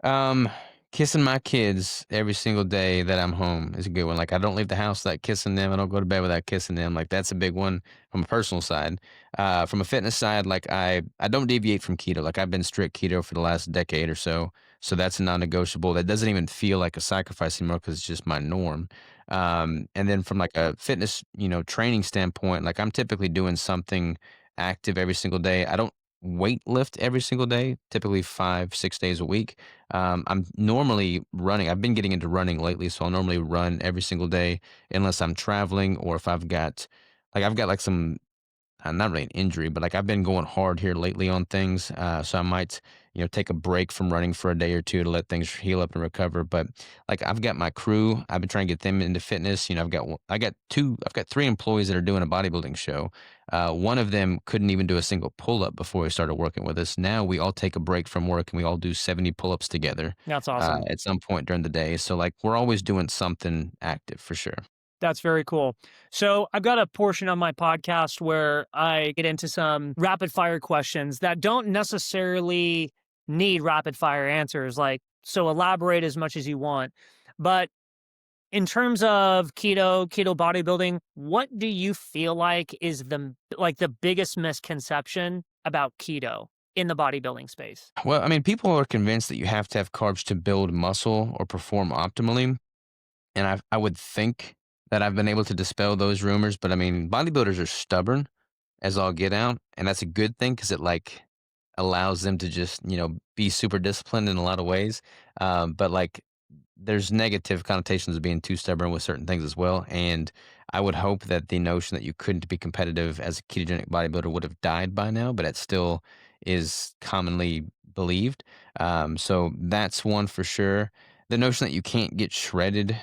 Um, Kissing my kids every single day that I'm home is a good one. Like, I don't leave the house without kissing them. I don't go to bed without kissing them. Like, that's a big one from a personal side. From a fitness side, like, I don't deviate from keto. Like, I've been strict keto for the last decade or so. So that's a non-negotiable. That doesn't even feel like a sacrifice anymore because it's just my norm. And then from like a fitness, training standpoint, like I'm typically doing something active every single day. I don't weight lift every single day, typically 5, 6 days a week. I'm normally running. I've been getting into running lately, so I'll normally run every single day unless I'm traveling or if I've got like some not really an injury, but like I've been going hard here lately on things. So I might, take a break from running for a day or two to let things heal up and recover. But like I've got my crew, I've been trying to get them into fitness. I've got 3 employees that are doing a bodybuilding show. One of them couldn't even do a single pull up before he started working with us. Now we all take a break from work and we all do 70 pull ups together That's awesome. at some point during the day. So like we're always doing something active for sure. That's very cool. So, I've got a portion on my podcast where I get into some rapid fire questions that don't necessarily need rapid fire answers. Like, so elaborate as much as you want. But in terms of keto bodybuilding, what do you feel like is the biggest misconception about keto in the bodybuilding space? Well, I mean, people are convinced that you have to have carbs to build muscle or perform optimally. And I would think that I've been able to dispel those rumors, but I mean, bodybuilders are stubborn as all get out, and that's a good thing because it like allows them to just be super disciplined in a lot of ways. But like, there's negative connotations of being too stubborn with certain things as well. And I would hope that the notion that you couldn't be competitive as a ketogenic bodybuilder would have died by now, but it still is commonly believed. So that's one for sure. The notion that you can't get shredded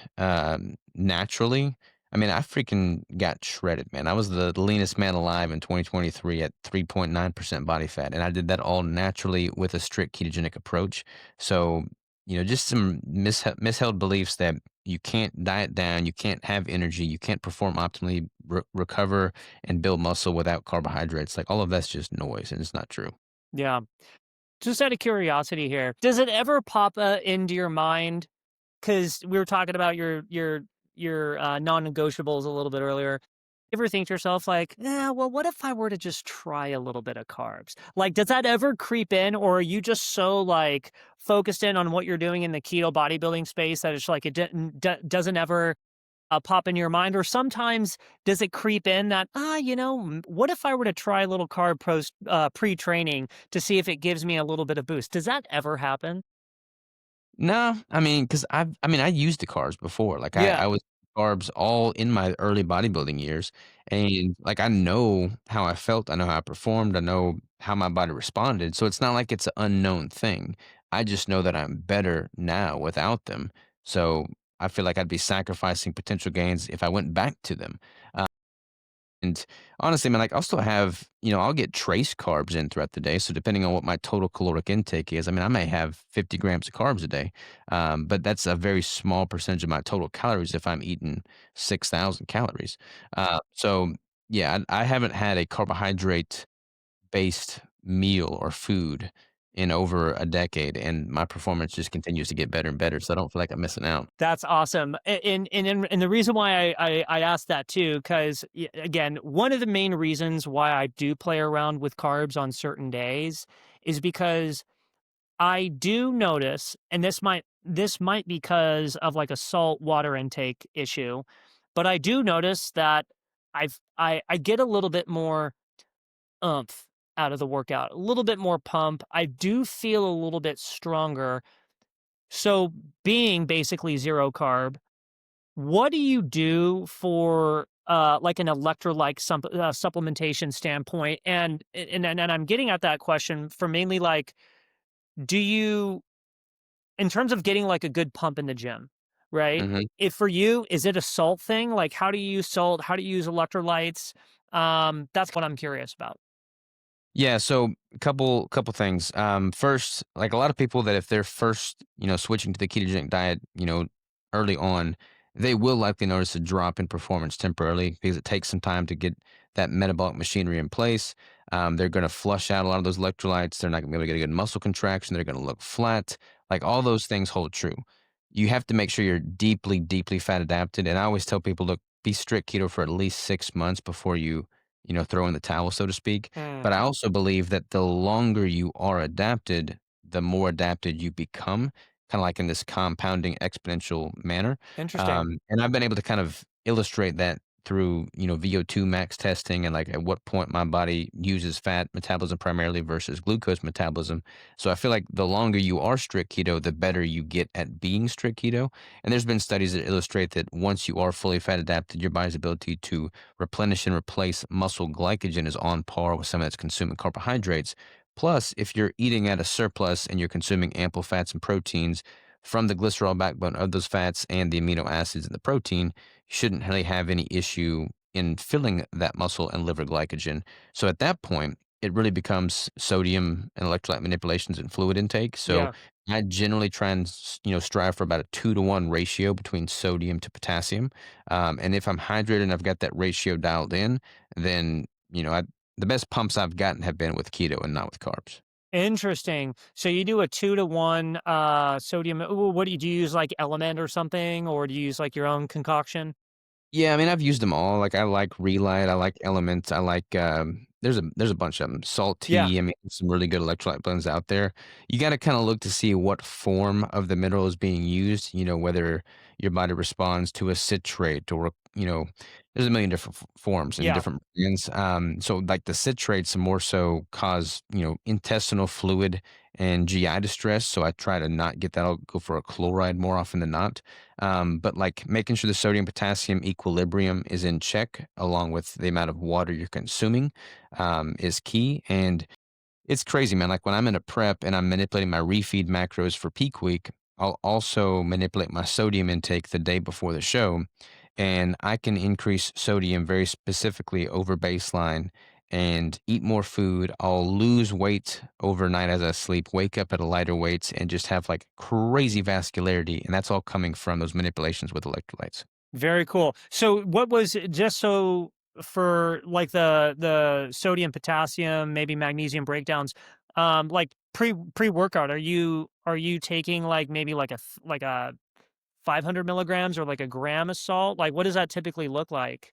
naturally. I mean, I freaking got shredded, man. I was the leanest man alive in 2023 at 3.9% body fat. And I did that all naturally with a strict ketogenic approach. So just some misheld beliefs that you can't diet down, you can't have energy, you can't perform optimally, recover, and build muscle without carbohydrates. Like all of that's just noise, and it's not true. Yeah. Just out of curiosity here, does it ever pop into your mind? Because we were talking about your non-negotiables a little bit earlier. Ever think to yourself like, "Yeah, well, what if I were to just try a little bit of carbs?" Like, does that ever creep in, or are you just so, like, focused in on what you're doing in the keto bodybuilding space that it's like it didn't doesn't ever, pop in your mind? Or sometimes does it creep in that, what if I were to try a little pre-training to see if it gives me a little bit of boost? Does that ever happen? No, I mean, because I used the carbs before. Like Yeah. carbs all in my early bodybuilding years, and, like, I know how I felt, I know how I performed, I know how my body responded, so it's not like it's an unknown thing. I just know that I'm better now without them, so I feel like I'd be sacrificing potential gains if I went back to them. And honestly, man, like I'll still have, I'll get trace carbs in throughout the day. So depending on what my total caloric intake is, I mean, I may have 50 grams of carbs a day, but that's a very small percentage of my total calories if I'm eating 6,000 calories. So yeah, I haven't had a carbohydrate based meal or food in over a decade, and my performance just continues to get better and better. So I don't feel like I'm missing out. That's awesome. And the reason why I asked that too, because again, one of the main reasons why I do play around with carbs on certain days is because I do notice, and this might because of like a salt water intake issue, but I do notice that I get a little bit more oomph out of the workout, a little bit more pump. I do feel a little bit stronger. So being basically zero carb, what do you do for like an electrolyte supplementation standpoint? And I'm getting at that question for mainly like, do you in terms of getting like a good pump in the gym, right? Mhm. If for you, is it a salt thing? Like how do you use salt? How do you use electrolytes? That's what I'm curious about. Yeah, so couple things. First, like a lot of people that if they're first, switching to the ketogenic diet, early on, they will likely notice a drop in performance temporarily because it takes some time to get that metabolic machinery in place. They're going to flush out a lot of those electrolytes. They're not going to be able to get a good muscle contraction. They're going to look flat. Like all those things hold true. You have to make sure you're deeply, deeply fat adapted. And I always tell people, look, be strict keto for at least 6 months before you, throw in the towel, so to speak. Hmm, But I also believe that the longer you are adapted, the more adapted you become, kind of like in this compounding exponential manner. interesting. And I've been able to kind of illustrate that through, VO2 max testing and like at what point my body uses fat metabolism primarily versus glucose metabolism. So I feel like the longer you are strict keto, the better you get at being strict keto. And there's been studies that illustrate that once you are fully fat adapted, your body's ability to replenish and replace muscle glycogen is on par with someone that's consuming carbohydrates. Plus, if you're eating at a surplus and you're consuming ample fats and proteins from the glycerol backbone of those fats and the amino acids in the protein, you shouldn't really have any issue in filling that muscle and liver glycogen. So at that point, it really becomes sodium and electrolyte manipulations and fluid intake. So Yeah. I generally try and strive for about a 2-to-1 ratio between sodium to potassium. And if I'm hydrated and I've got that ratio dialed in, then the best pumps I've gotten have been with keto and not with carbs. Interesting. So you do a 2 to 1 sodium. What do you use like Element or something, or do you use like your own concoction? Yeah, I mean, I've used them all. Like, I like Relight, I like Element, I like, there's a bunch of them. Salt Yeah. Tea, I mean, some really good electrolyte blends out there. You gotta kinda look to see what form of the mineral is being used, whether your body responds to a citrate or, there's a million different forms and Yeah. different brands. So, like, the citrates more so cause, intestinal fluid and GI distress, so I try to not get that. I'll go for a chloride more often than not. But like making sure the sodium potassium equilibrium is in check along with the amount of water you're consuming is key. And it's crazy, man. Like when I'm in a prep and I'm manipulating my refeed macros for peak week, I'll also manipulate my sodium intake the day before the show. And I can increase sodium very specifically over baseline and eat more food. I'll lose weight overnight as I sleep, wake up at a lighter weight, and just have like crazy vascularity. And that's all coming from those manipulations with electrolytes. Very cool. So what was just so for like the sodium, potassium, maybe magnesium breakdowns, like pre-workout, are you taking like maybe like a 500 milligrams or like a gram of salt? Like what does that typically look like?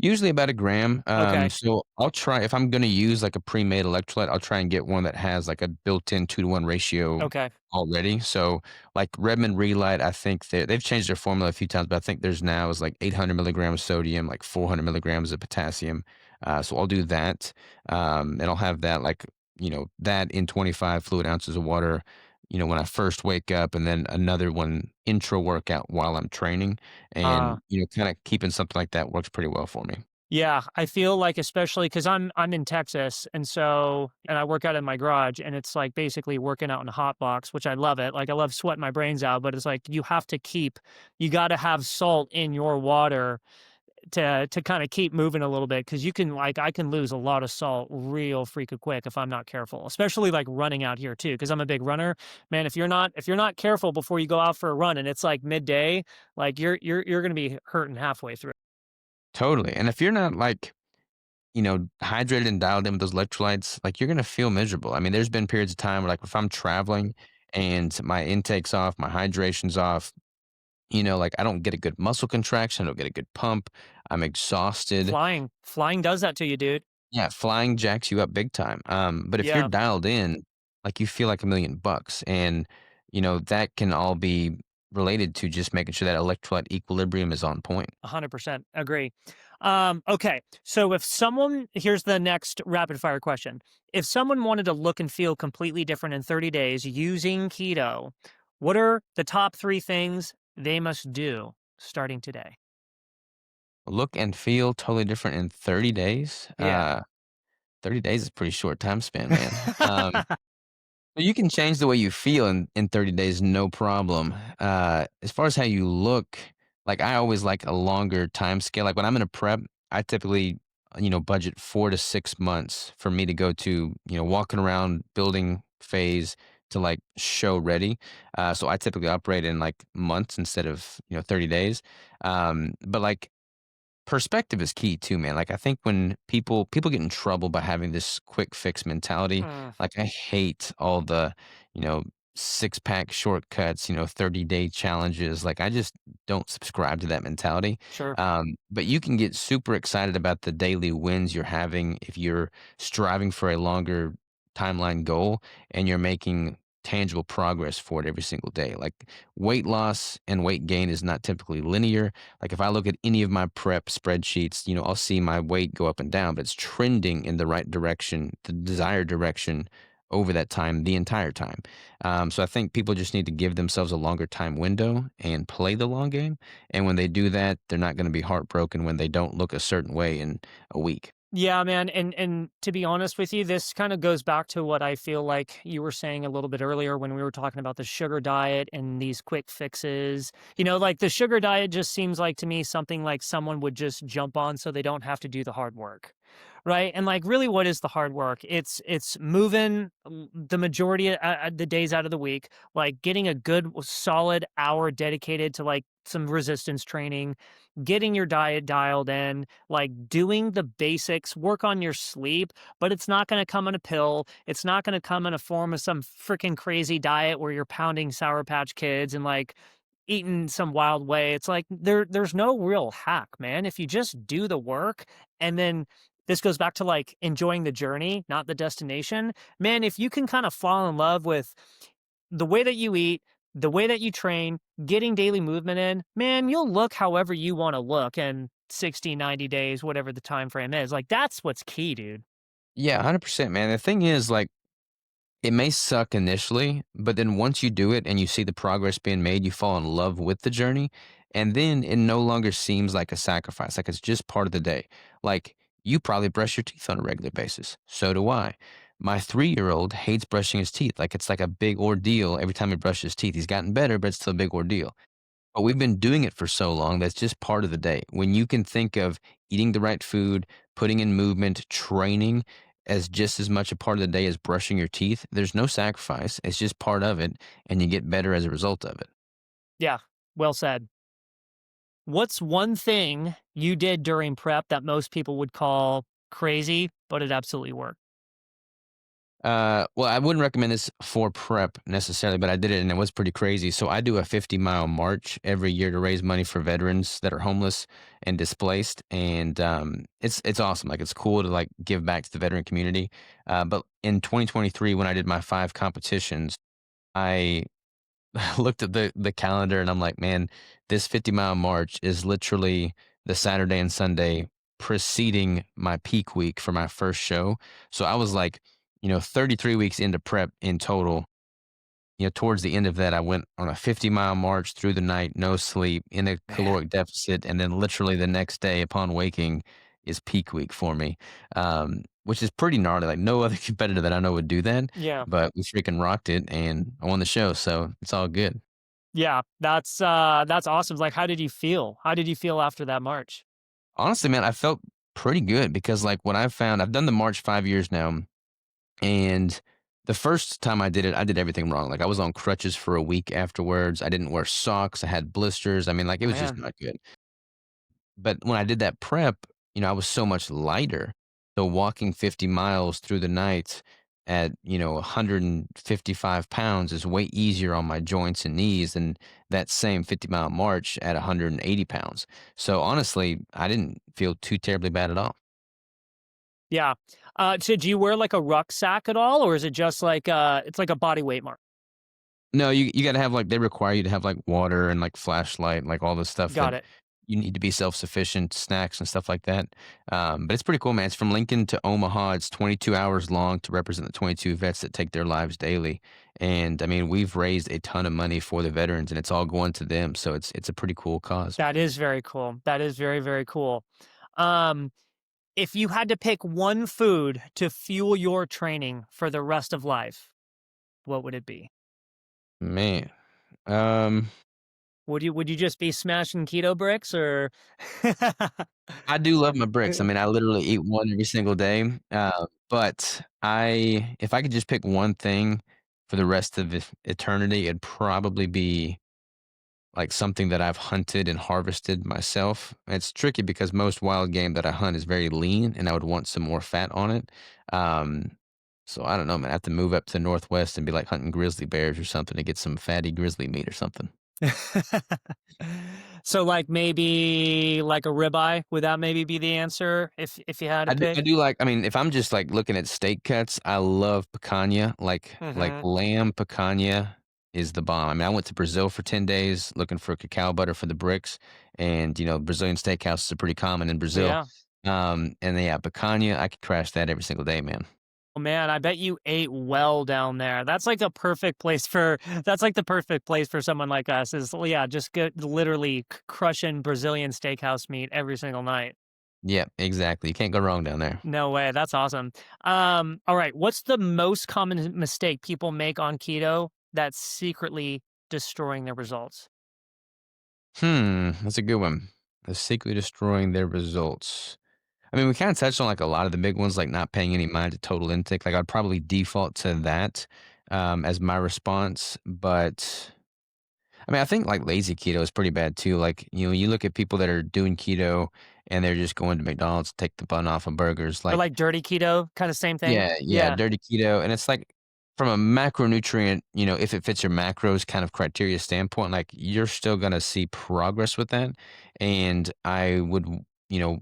Usually about a gram. Okay. So I'll try if I'm gonna use like a pre-made electrolyte, I'll try and get one that has like a built-in 2-to-1 ratio Okay. already. So like Redmond Relight, I think they've changed their formula a few times, but I think there's now is like 800 milligrams of sodium, like 400 milligrams of potassium. So I'll do that. And I'll have that like, that in 25 fluid ounces of water. when I first wake up, and then another one intro workout while I'm training. Uh, And, kind of keeping something like that works pretty well for me. yeah, I feel like especially because I'm in Texas, and I work out in my garage, and it's like basically working out in a hot box, which I love it. Like I love sweating my brains out, but it's like you got to have salt in your water to kind of keep moving a little bit because I can lose a lot of salt real freaking quick if I'm not careful, especially like running out here too because I'm a big runner. Man, if you're not careful before you go out for a run and it's like midday, like you're gonna be hurting halfway through. Totally. And if you're not like, hydrated and dialed in with those electrolytes, like you're gonna feel miserable. I mean, there's been periods of time where like if I'm traveling and my intake's off, my hydration's off, like I don't get a good muscle contraction, I don't get a good pump, I'm exhausted. Flying does that to you, dude. Yeah, flying jacks you up big time. But if you're Yeah, dialed in, like you feel like $1,000,000, and that can all be related to just making sure that electrolyte equilibrium is on point. 100% agree. Okay, so if someone here's the next rapid fire question. If someone wanted to look and feel completely different in 30 days using keto, what are the top 3 things they must do starting today? Look and feel totally different in 30 days. Yeah. 30 days is a pretty short time span, man. You can change the way you feel in 30 days, no problem. As far as how you look, like I always like a longer time scale. Like when I'm in a prep, I typically, budget 4 to 6 months for me to go to, walking around building phase to like show ready. So I typically operate in like months instead of, 30 days. But like perspective is key too, man. Like I think when people get in trouble by having this quick fix mentality, Mm, like I hate all the, you know, six pack shortcuts, 30-day challenges. Like I just don't subscribe to that mentality. sure. But you can get super excited about the daily wins you're having if you're striving for a longer timeline goal and you're making tangible progress for it every single day. Like weight loss and weight gain is not typically linear. Like if I look at any of my prep spreadsheets, I'll see my weight go up and down, but it's trending in the right direction, the desired direction over that time, the entire time. So I think people just need to give themselves a longer time window and play the long game. And when they do that, they're not going to be heartbroken when they don't look a certain way in a week. Yeah, man, and to be honest with you, this kind of goes back to what I feel like you were saying a little bit earlier when we were talking about the sugar diet and these quick fixes. Like the sugar diet just seems like to me something like someone would just jump on so they don't have to do the hard work. Right? And like really what is the hard work? It's moving the majority of the days out of the week, like getting a good solid hour dedicated to like some resistance training, getting your diet dialed in, like doing the basics, work on your sleep, but it's not going to come in a pill. It's not going to come in a form of some freaking crazy diet where you're pounding Sour Patch Kids and like eating some wild way. It's like there's no real hack, man. If you just do the work and then this goes back to like enjoying the journey, not the destination. Man, if you can kind of fall in love with the way that you eat, the way that you train, getting daily movement in, man, you'll look however you want to look in 60, 90 days, whatever the time frame is. Like that's what's key, dude. Yeah, 100%, man. The thing is, like, it may suck initially, but then once you do it and you see the progress being made, you fall in love with the journey. And then it no longer seems like a sacrifice. Like it's just part of the day. Like you probably brush your teeth on a regular basis. So do I. My 3-year-old hates brushing his teeth. Like it's like a big ordeal every time he brushes his teeth. He's gotten better, but it's still a big ordeal. But we've been doing it for so long, that's just part of the day. When you can think of eating the right food, putting in movement, training as just as much a part of the day as brushing your teeth, there's no sacrifice. It's just part of it, and you get better as a result of it. Yeah, well said. What's one thing you did during prep that most people would call crazy, but it absolutely worked? Well, I wouldn't recommend this for prep necessarily, but I did it and it was pretty crazy. So I do a 50-mile march every year to raise money for veterans that are homeless and displaced, and it's awesome. Like it's cool to like give back to the veteran community. But in 2023, when I did my 5 competitions, I looked at the calendar and I'm like, man, this 50-mile march is literally the Saturday and Sunday preceding my peak week for my first show. So I was like, 33 weeks into prep in total. towards the end of that, I went on a 50-mile march through the night, no sleep, in a Man. caloric deficit, and then literally the next day upon waking is peak week for me, which is pretty gnarly. Like, no other competitor that I know would do that, Yeah. but we freaking rocked it, and I won the show, so it's all good. Yeah. That's awesome. Like, how did you feel? How did you feel after that march? Honestly, man, I felt pretty good because, like, what I've found, I've done the march 5 years now. And the first time I did it, I did everything wrong. Like, I was on crutches for a week afterwards. I didn't wear socks. I had blisters. I mean, like, it Oh, was just man. not good. But when I did that prep, I was so much lighter. So walking 50 miles through the night at, 155 pounds is way easier on my joints and knees than that same 50-mile march at 180 pounds. So honestly, I didn't feel too terribly bad at all. Yeah. So do you wear like a rucksack at all, or is it just like it's like a body weight mark? No, you gotta have, like, they require you to have, like, water and, like, flashlight, like, all the stuff Got that it. you need to be self-sufficient, snacks and stuff like that. But it's pretty cool, man. It's from Lincoln to Omaha. It's 22 hours long to represent the 22 vets that take their lives daily. And, I mean, we've raised a ton of money for the veterans, and it's all going to them, so it's a pretty cool cause. That is very cool. That is very, very cool. Um, if you had to pick one food to fuel your training for the rest of life, what would it be? Man, um, Would you just be smashing keto bricks or I do love my bricks. I mean, I literally eat one every single day, but if I could just pick one thing for the rest of eternity, it'd probably be like something that I've hunted and harvested myself. It's tricky because most wild game that I hunt is very lean, and I would want some more fat on it. Um, so I don't know, man. I have to move up to the Northwest and be like hunting grizzly bears or something to get some fatty grizzly meat or something. So, like, maybe like a ribeye, would that maybe be the answer if you had to I pick? do like, I mean, if I'm just like looking at steak cuts, I love picanha. Like Mhm. lamb picanha is the bomb. I mean, I went to Brazil for 10 days looking for cacao butter for the bricks, and Brazilian steakhouses are pretty common in Brazil. Yeah. And yeah, picanha, I could crash that every single day, man. Oh, man, I bet you ate well down there. That's like the perfect place for someone like us is, yeah, just get literally crushing Brazilian steakhouse meat every single night. Yeah, exactly. You can't go wrong down there. No way. That's awesome. All right. What's the most common mistake people make on keto that's secretly destroying their results? That's a good one. That's secretly destroying their results. I mean, we kind of touched on like a lot of the big ones, like not paying any mind to total intake. Like I'd probably default to that as my response. But I mean, I think like lazy keto is pretty bad too. Like, you look at people that are doing keto and they're just going to McDonald's, take the bun off of burgers. Or Like, like dirty keto, kind of same thing? yeah, yeah, Yeah. dirty keto. And it's like from a macronutrient, if it fits your macros kind of criteria standpoint, like you're still going to see progress with that. And I would, you know,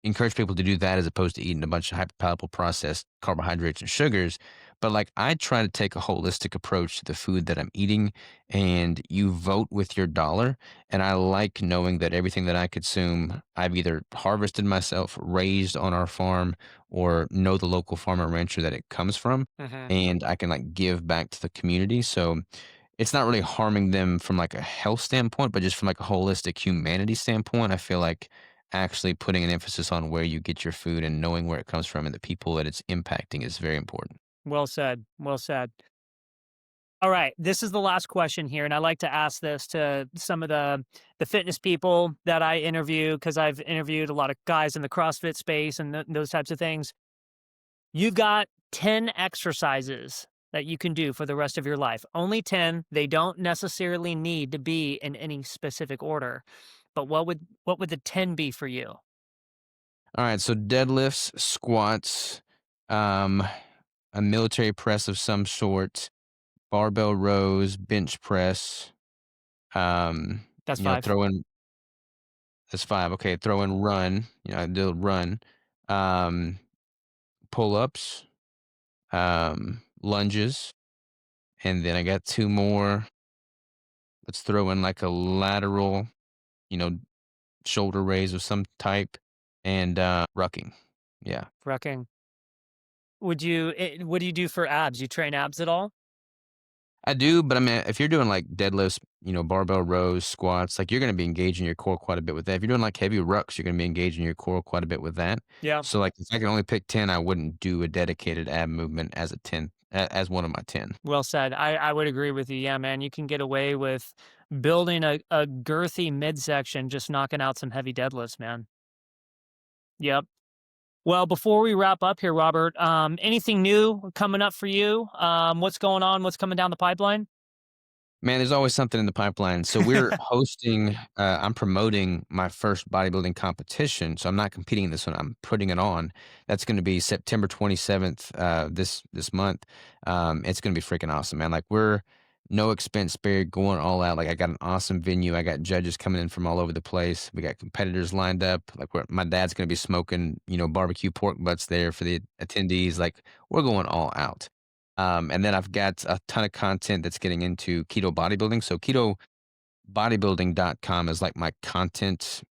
encourage people to do that as opposed to eating a bunch of hyperpalatable processed carbohydrates and sugars. But like I try to take a holistic approach to the food that I'm eating, and you vote with your dollar. And I like knowing that everything that I consume, I've either harvested myself, raised on our farm, or know the local farmer rancher that it comes from. Hmm. And I can like give back to the community. So it's not really harming them from like a health standpoint, but just from like a holistic humanity standpoint. I feel like actually putting an emphasis on where you get your food and knowing where it comes from and the people that it's impacting is very important. Well said. Well said. All right, this is the last question here, and I like to ask this to some of the fitness people that I interview because I've interviewed a lot of guys in the CrossFit space and those types of things. You've got 10 exercises that you can do for the rest of your life. Only 10. They don't necessarily need to be in any specific order. But what would the 10 be for you? All right, so deadlifts, squats, um, a military press of some sort, barbell rows, bench press, That's 5. throw in that's five. Okay, throw in run, I do run, um, pull ups, lunges, and then I got two more. Let's throw in like a lateral, you know, shoulder raise of some type, and rucking. Yeah. Wrecking. What do you do for abs? You train abs at all? I do, but I mean, if you're doing like deadlifts, barbell rows, squats, like you're going to be engaging your core quite a bit with that. If you're doing like heavy rucks, you're going to be engaging your core quite a bit with that. Yeah. So like if I can only pick 10, I wouldn't do a dedicated ab movement as a 10, as one of my 10. Well said. I would agree with you. Yeah, man, you can get away with building a girthy midsection, just knocking out some heavy deadlifts, man. Yep. Well, before we wrap up here, Robert, anything new coming up for you? What's going on? What's coming down the pipeline? Man, there's always something in the pipeline. So we're hosting, I'm promoting my first bodybuilding competition. So I'm not competing in this one. I'm putting it on. That's going to be September 27th, this month. It's going to be freaking awesome, man. Like we're no expense spared, going all out. Like I got an awesome venue. I got judges coming in from all over the place. We got competitors lined up. Like my dad's going to be smoking, barbecue pork butts there for the attendees. Like we're going all out. And then I've got a ton of content that's getting into keto bodybuilding. So ketobodybuilding.com is like my content,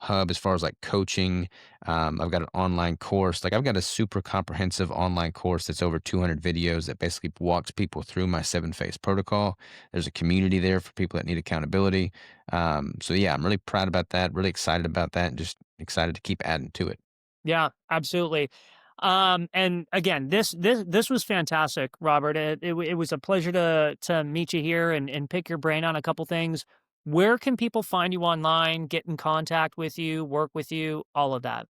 hub as far as like coaching. I've got an online course. Like I've got a super comprehensive online course that's over 200 videos that basically walks people through my 7-phase protocol. There's a community there for people that need accountability. So yeah, I'm really proud about that, really excited about that, and just excited to keep adding to it. Yeah, absolutely. And again, this was fantastic, Robert. It was a pleasure to meet you here and pick your brain on a couple things. Where can people find you online, get in contact with you, work with you, all of that?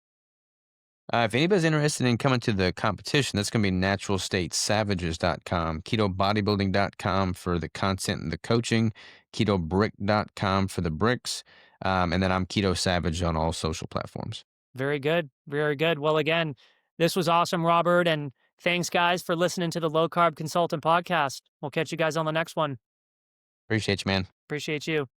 If anybody's interested in coming to the competition, that's going to be naturalstatesavages.com, ketobodybuilding.com for the content and the coaching, ketobrick.com for the bricks, and then I'm Keto Savage on all social platforms. Very good. Very good. Well, again, this was awesome, Robert. And thanks, guys, for listening to the Low Carb Consultant Podcast. We'll catch you guys on the next one. Appreciate you, man. Appreciate you.